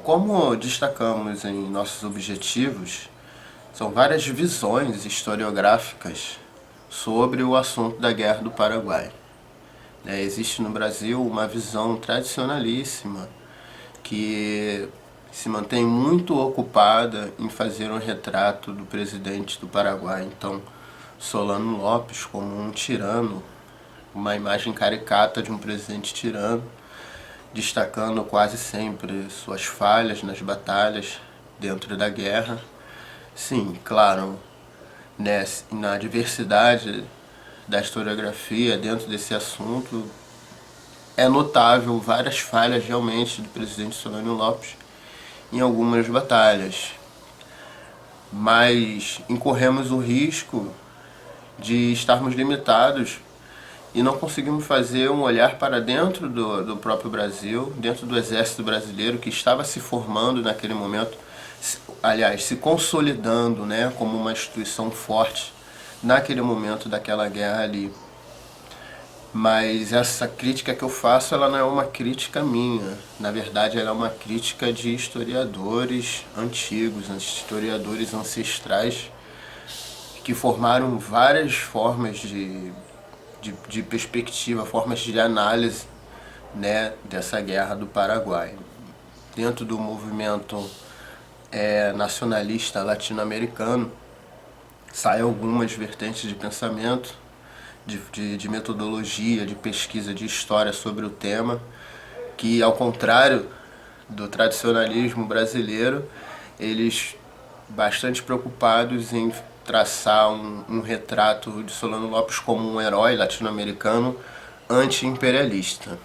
como destacamos em nossos objetivos, são várias visões historiográficas sobre o assunto da Guerra do Paraguai. Existe no Brasil uma visão tradicionalíssima que se mantém muito ocupada em fazer um retrato do presidente do Paraguai, então Solano Lopes, como um tirano, uma imagem caricata de um presidente tirano, destacando quase sempre suas falhas nas batalhas dentro da guerra. Sim, claro, na diversidade da historiografia dentro desse assunto, é notável várias falhas realmente do presidente Solano Lopes em algumas batalhas, mas incorremos o risco de estarmos limitados e não conseguimos fazer um olhar para dentro do próprio Brasil, dentro do exército brasileiro que estava se formando naquele momento, aliás, se consolidando, como uma instituição forte naquele momento daquela guerra ali. Mas essa crítica que eu faço, ela não é uma crítica minha. Na verdade, ela é uma crítica de historiadores antigos, historiadores ancestrais, que formaram várias formas de perspectiva, formas de análise, dessa guerra do Paraguai. Dentro do movimento nacionalista latino-americano, saem algumas vertentes de pensamento, de metodologia, de pesquisa, de história sobre o tema, que, ao contrário do tradicionalismo brasileiro, eles bastante preocupados em traçar um retrato de Solano Lopes como um herói latino-americano anti-imperialista.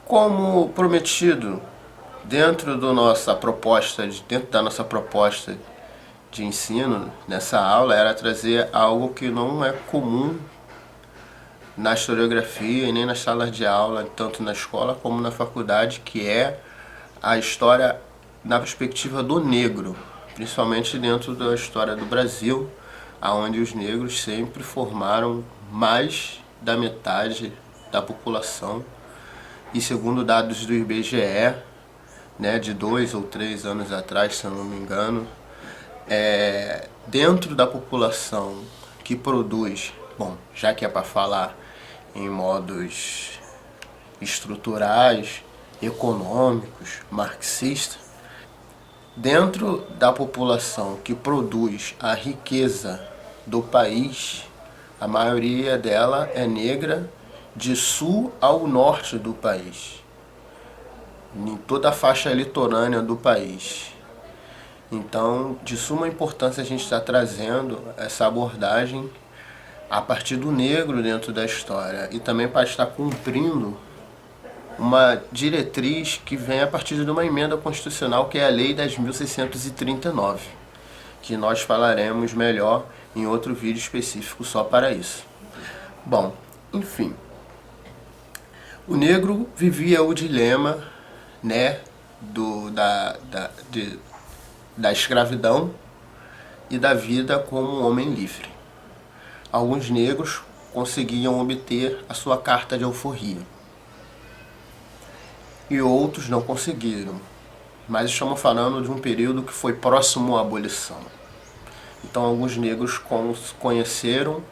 Como prometido, dentro da nossa proposta de ensino nessa aula, era trazer algo que não é comum na historiografia e nem nas salas de aula, tanto na escola como na faculdade, que é a história na perspectiva do negro, principalmente dentro da história do Brasil, onde os negros sempre formaram mais da metade da população. E segundo dados do IBGE, de 2 ou 3 anos atrás, se eu não me engano, dentro da população que produz, já que é para falar em modos estruturais, econômicos, marxistas, dentro da população que produz a riqueza do país, a maioria dela é negra, de sul ao norte do país, em toda a faixa litorânea do país. Então, de suma importância a gente está trazendo essa abordagem a partir do negro dentro da história e também para estar cumprindo uma diretriz que vem a partir de uma emenda constitucional, que é a Lei 10.639, que nós falaremos melhor em outro vídeo específico só para isso. Bom, enfim, o negro vivia o dilema da escravidão e da vida como um homem livre. Alguns negros conseguiam obter a sua carta de alforria e outros não conseguiram, mas estamos falando de um período que foi próximo à abolição. Então alguns negros conheceram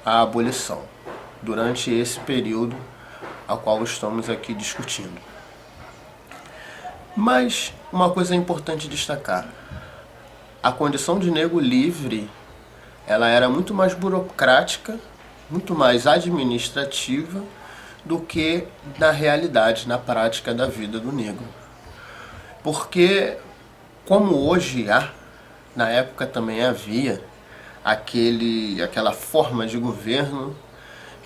a abolição durante esse período a qual estamos aqui discutindo. Mas uma coisa é importante destacar: a condição de negro livre, ela era muito mais burocrática, muito mais administrativa do que na realidade, na prática da vida do negro. Porque, como hoje há, na época também havia aquela forma de governo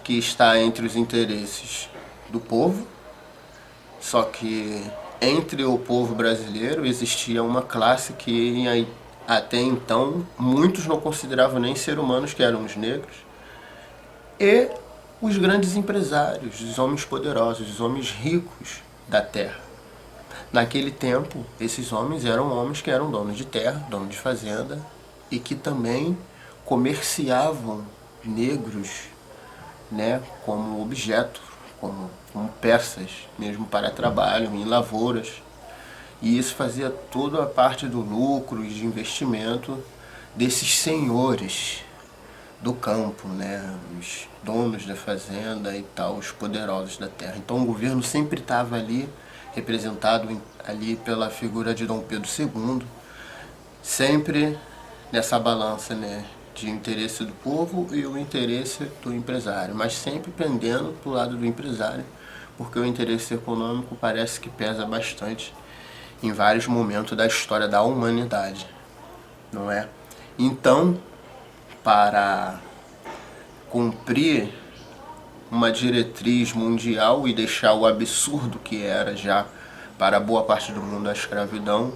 que está entre os interesses do povo, só que entre o povo brasileiro existia uma classe que até então muitos não consideravam nem ser humanos, que eram os negros, e os grandes empresários, os homens poderosos, os homens ricos da terra. Naquele tempo, esses homens eram homens que eram donos de terra, donos de fazenda, e que também comerciavam negros, né, como objeto, como peças, mesmo para trabalho em lavouras. E isso fazia toda a parte do lucro e de investimento desses senhores do campo, né, os donos da fazenda e tal, os poderosos da terra. Então o governo sempre estava ali, representado ali pela figura de Dom Pedro II, sempre nessa balança, né, de interesse do povo e o interesse do empresário, mas sempre pendendo para o lado do empresário, porque o interesse econômico parece que pesa bastante em vários momentos da história da humanidade, não é? Então, para cumprir uma diretriz mundial e deixar o absurdo que era já para boa parte do mundo a escravidão,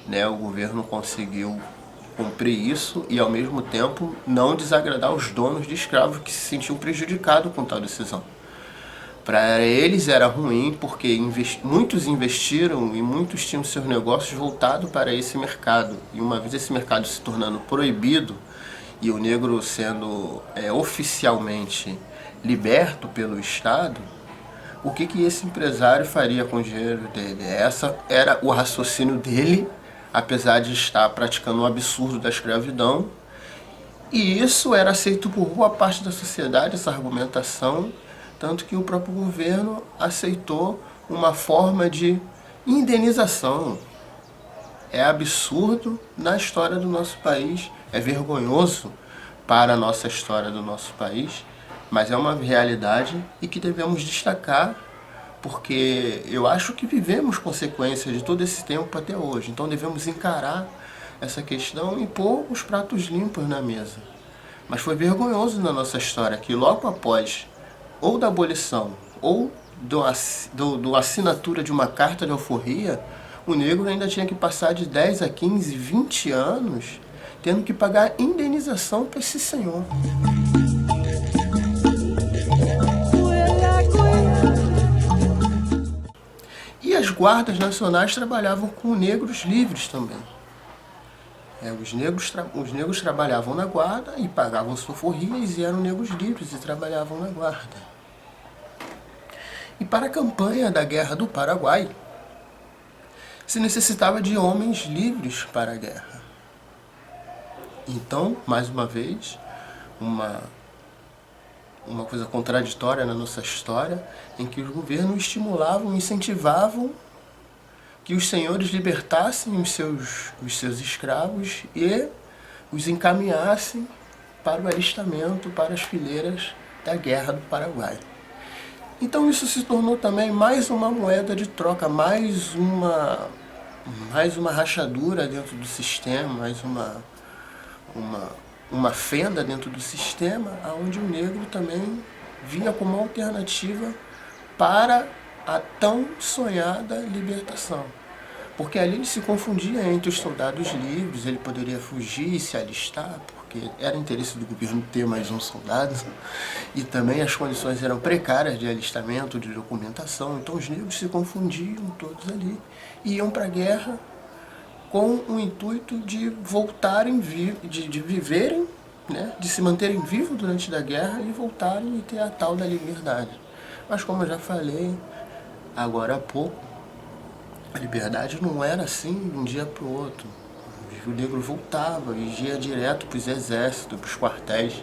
né, o governo conseguiu cumprir isso e ao mesmo tempo não desagradar os donos de escravos que se sentiam prejudicados com tal decisão. Para eles era ruim porque muitos investiram e muitos tinham seus negócios voltados para esse mercado. E uma vez esse mercado se tornando proibido e o negro sendo oficialmente liberto pelo Estado, o que esse empresário faria com o dinheiro dele? Essa era o raciocínio dele, apesar de estar praticando um absurdo da escravidão. E isso era aceito por boa parte da sociedade, essa argumentação, tanto que o próprio governo aceitou uma forma de indenização. É absurdo na história do nosso país, é vergonhoso para a nossa história do nosso país, mas é uma realidade e que devemos destacar, porque eu acho que vivemos consequências de todo esse tempo até hoje. Então devemos encarar essa questão e pôr os pratos limpos na mesa. Mas foi vergonhoso na nossa história que logo após ou da abolição ou do assinatura de uma carta de alforria, o negro ainda tinha que passar de 10 a 15, 20 anos tendo que pagar indenização para esse senhor. E as guardas nacionais trabalhavam com negros livres também. Os negros trabalhavam na guarda e pagavam suas alforrias e eram negros livres e trabalhavam na guarda. E para a campanha da Guerra do Paraguai, se necessitava de homens livres para a guerra. Então, mais uma vez, uma coisa contraditória na nossa história, em que os governos estimulavam, incentivavam que os senhores libertassem os seus escravos e os encaminhassem para o alistamento, para as fileiras da Guerra do Paraguai. Então isso se tornou também mais uma moeda de troca, mais uma rachadura dentro do sistema, mais uma fenda dentro do sistema, onde o negro também vinha como alternativa para a tão sonhada libertação. Porque ali ele se confundia entre os soldados livres, ele poderia fugir e se alistar, porque era interesse do governo ter mais um soldado, e também as condições eram precárias de alistamento, de documentação, então os negros se confundiam todos ali, e iam para a guerra com o intuito de voltarem, de viverem, né, de se manterem vivos durante a guerra e voltarem e ter a tal da liberdade. Mas como eu já falei agora há pouco, a liberdade não era assim de um dia para o outro. O negro voltava e ia direto para os exércitos, para os quartéis.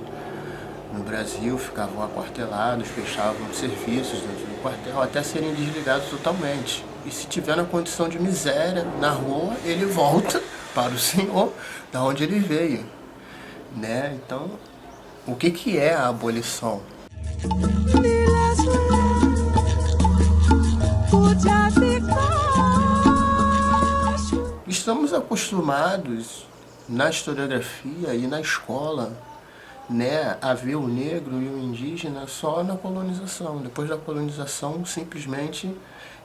No Brasil ficavam aquartelados, fechavam serviços dentro do quartel até serem desligados totalmente. E se tiver na condição de miséria na rua, ele volta para o Senhor, da onde ele veio, né? Então, o que é a abolição? Estamos acostumados na historiografia e na escola, né, a ver o negro e o indígena só na colonização. Depois da colonização, simplesmente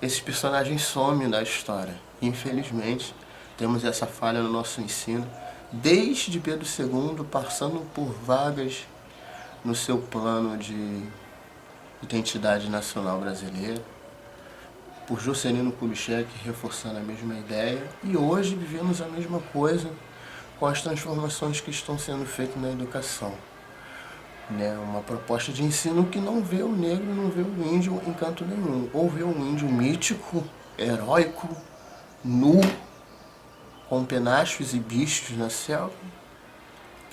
esses personagens somem da história. Infelizmente, temos essa falha no nosso ensino, desde Pedro II, passando por Vargas no seu plano de identidade nacional brasileira, por Juscelino Kubitschek reforçando a mesma ideia, e hoje vivemos a mesma coisa com as transformações que estão sendo feitas na educação. Né? Uma proposta de ensino que não vê o negro, não vê o índio em canto nenhum. Ou vê um índio mítico, heróico, nu, com penachos e bichos na selva,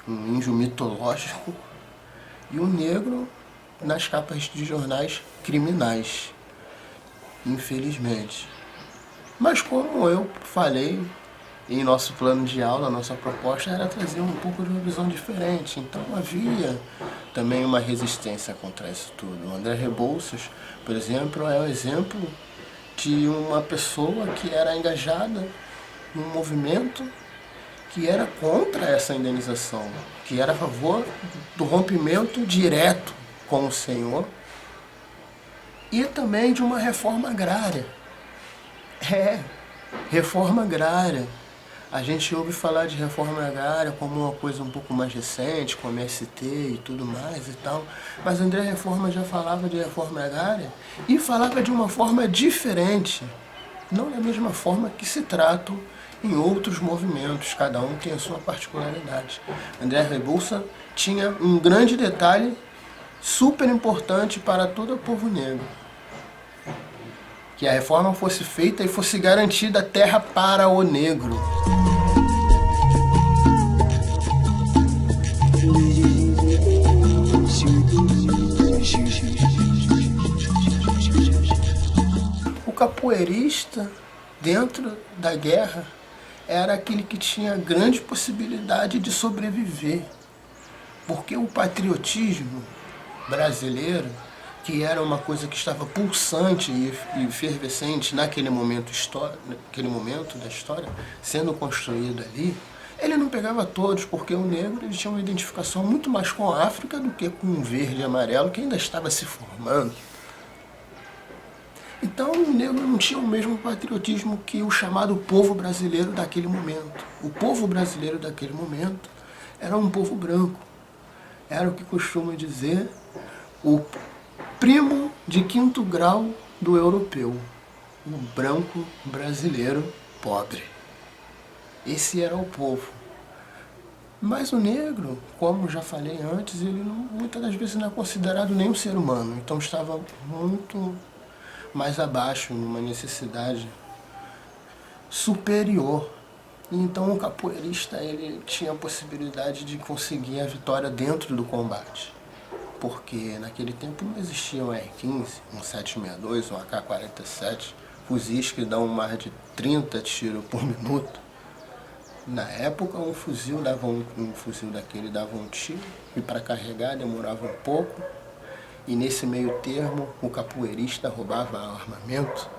um índio mitológico, e o negro nas capas de jornais criminais, infelizmente. Mas como eu falei, em nosso plano de aula, nossa proposta era trazer um pouco de uma visão diferente. Então havia também uma resistência contra isso tudo. O André Rebouças, por exemplo, é um exemplo de uma pessoa que era engajada num movimento que era contra essa indenização, que era a favor do rompimento direto com o Senhor e também de uma reforma agrária. Reforma agrária. A gente ouve falar de reforma agrária como uma coisa um pouco mais recente, com MST e tudo mais e tal, mas André Reforma já falava de reforma agrária e falava de uma forma diferente, não da mesma forma que se tratam em outros movimentos, cada um tem a sua particularidade. André Rebouças tinha um grande detalhe super importante para todo o povo negro, que a reforma fosse feita e fosse garantida a terra para o negro. O capoeirista, dentro da guerra, era aquele que tinha grande possibilidade de sobreviver, porque o patriotismo brasileiro, que era uma coisa que estava pulsante e efervescente naquele momento da história, sendo construído ali, ele não pegava todos, porque o negro ele tinha uma identificação muito mais com a África do que com o verde e amarelo, que ainda estava se formando. Então o negro não tinha o mesmo patriotismo que o chamado povo brasileiro daquele momento. O povo brasileiro daquele momento era um povo branco. Era o que costuma dizer o primo de quinto grau do europeu, o branco brasileiro pobre. Esse era o povo. Mas o negro, como já falei antes, ele muitas das vezes não é considerado nem um ser humano, então estava muito mais abaixo, numa necessidade superior. Então o capoeirista ele tinha a possibilidade de conseguir a vitória dentro do combate, porque naquele tempo não existia um R-15, um 762, um AK-47, fuzis que dão mais de 30 tiros por minuto. Na época um fuzil daquele dava um tiro e para carregar demorava um pouco, e nesse meio termo o capoeirista roubava armamento,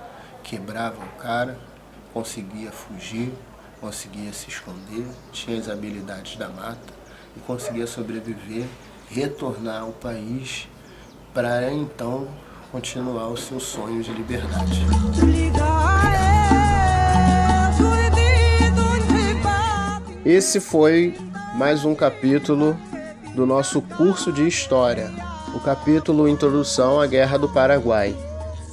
quebrava o cara, conseguia fugir, conseguia se esconder, tinha as habilidades da mata e conseguia sobreviver, retornar ao país para então continuar os seus sonhos de liberdade. Esse foi mais um capítulo do nosso curso de História, o capítulo Introdução à Guerra do Paraguai.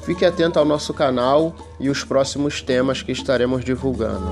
Fique atento ao nosso canal e os próximos temas que estaremos divulgando.